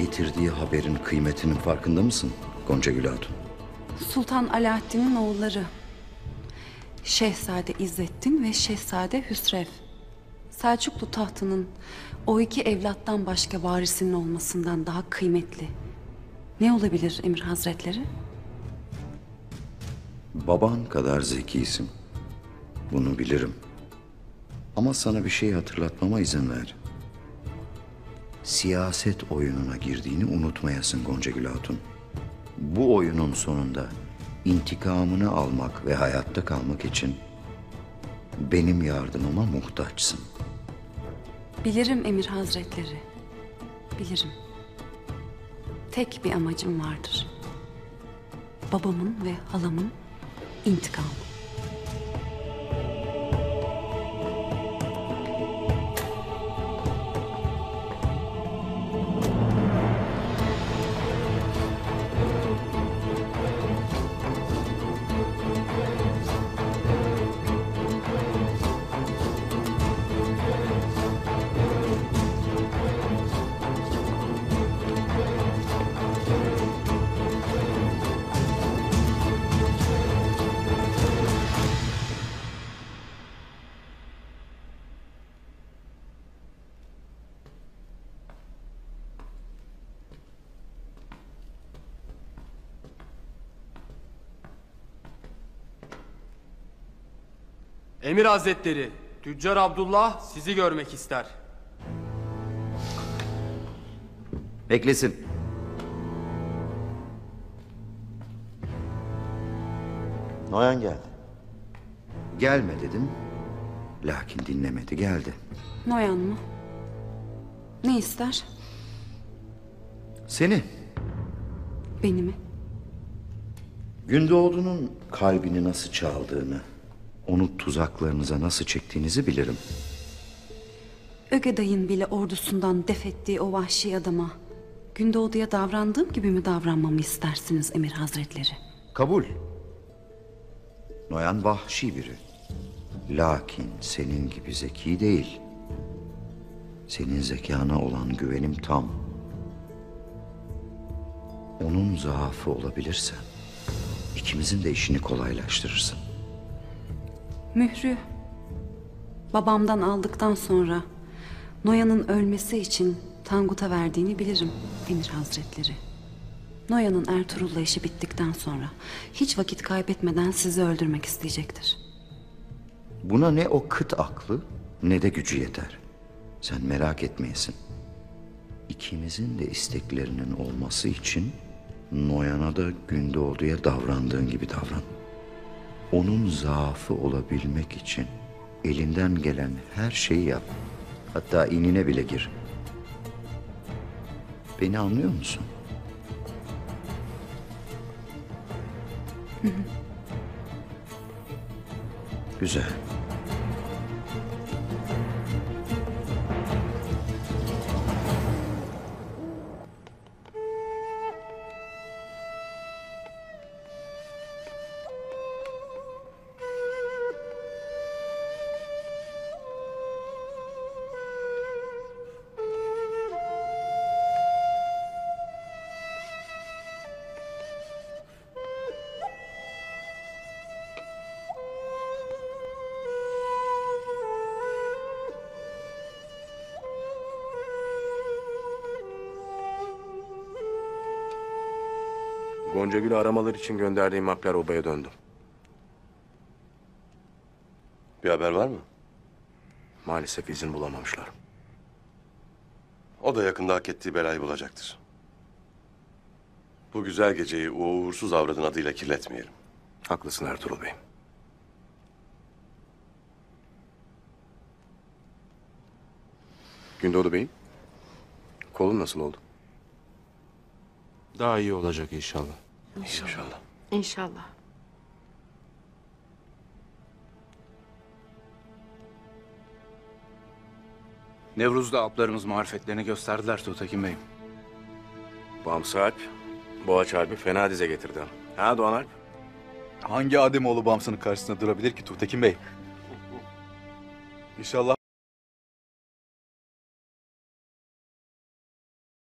getirdiği haberin kıymetinin farkında mısın Goncagül Hatun? Sultan Alaaddin'in oğulları. Şehzade İzzettin ve Şehzade Hüsrev. Selçuklu tahtının o iki evlattan başka varisinin olmasından daha kıymetli ne olabilir Emir Hazretleri? Baban kadar zekisin. Bunu bilirim. Ama sana bir şey hatırlatmama izin ver. Siyaset oyununa girdiğini unutmayasın Goncagül Hatun. Bu oyunun sonunda intikamını almak ve hayatta kalmak için benim yardımıma muhtaçsın. Bilirim Emir Hazretleri. Bilirim. Tek bir amacım vardır. Babamın ve halamın intikamı. Emir Hazretleri, Tüccar Abdullah sizi görmek ister. Beklesin. Noyan geldi. Gelme dedim. Lakin dinlemedi, geldi. Noyan mı? Ne ister? Seni. Beni mi? Gündoğdu'nun kalbini nasıl çaldığını, onu tuzaklarınıza nasıl çektiğinizi bilirim. Ögeday'ın bile ordusundan def ettiği o vahşi adama Gündoğdu'ya davrandığım gibi mi davranmamı istersiniz Emir Hazretleri? Kabul. Noyan vahşi biri. Lakin senin gibi zeki değil. Senin zekana olan güvenim tam. Onun zaafı olabilirse ikimizin de işini kolaylaştırırsın. Mührü babamdan aldıktan sonra Noyan'ın ölmesi için Tangut'a verdiğini bilirim Emir Hazretleri. Noyan'ın Ertuğrul'la işi bittikten sonra hiç vakit kaybetmeden sizi öldürmek isteyecektir. Buna ne o kıt aklı ne de gücü yeter. Sen merak etmeyesin. İkimizin de isteklerinin olması için Noyan'a da Gündoğdu'ya davrandığın gibi davran. Onun zaafı olabilmek için elinden gelen her şeyi yap. Hatta inine bile gir. Beni anlıyor musun? Güzel. Goncagül'ü aramalar için gönderdiğim maplar obaya döndü. Bir haber var mı? Maalesef izin bulamamışlar. O da yakında hak ettiği belayı bulacaktır. Bu güzel geceyi o uğursuz avradın adıyla kirletmeyelim. Haklısın Ertuğrul Bey. Gündoğdu Bey'im, kolun nasıl oldu? Daha iyi olacak inşallah. İnşallah. İnşallah. Nevruz'da aplarımız marifetlerini gösterdiler Tuğtekin Bey. Bamsı Alp, Boğaç Alp'i fena dize getirdi. Ha Doğan Alp? Hangi Ademoğlu Bamsı'nın karşısında durabilir ki Tuğtekin Bey? İnşallah